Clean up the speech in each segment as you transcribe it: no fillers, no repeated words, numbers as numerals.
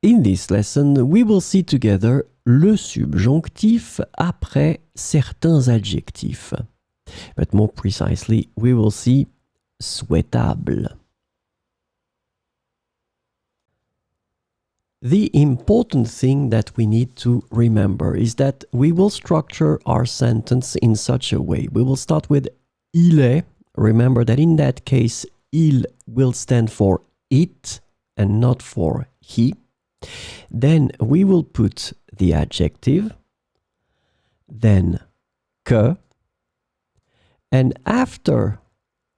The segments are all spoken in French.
In this lesson, we will see together le subjonctif après certains adjectifs. But more precisely, we will see souhaitable. The important thing that we need to remember is that we will structure our sentence in such a way. We will start with il est. Remember that in that case, il will stand for it and not for he. Then we will put the adjective, then que, and after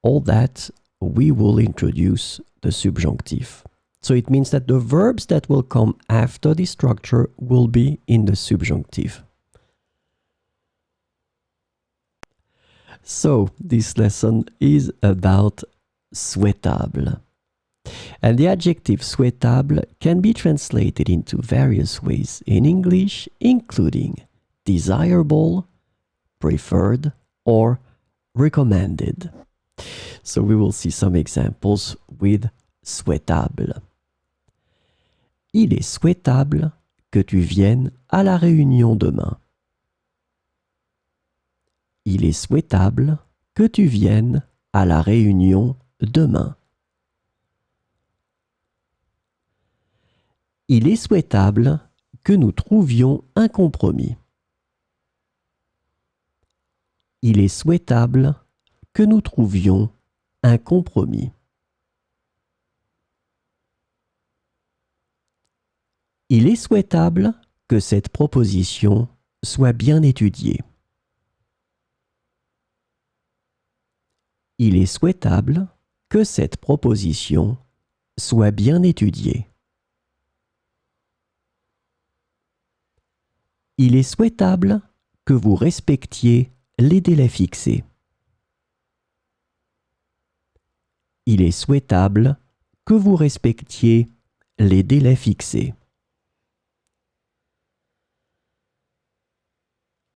all that, we will introduce the subjunctive. So it means that the verbs that will come after this structure will be in the subjunctive. So this lesson is about souhaitable. And the adjective souhaitable can be translated into various ways in English, including desirable, preferred, or recommended. So we will see some examples with souhaitable. Il est souhaitable que tu viennes à la réunion demain. Il est souhaitable que tu viennes à la réunion demain. Il est souhaitable que nous trouvions un compromis. Il est souhaitable que nous trouvions un compromis. Il est souhaitable que cette proposition soit bien étudiée. Il est souhaitable que cette proposition soit bien étudiée. Il est souhaitable que vous respectiez les délais fixés. Il est souhaitable que vous respectiez les délais fixés.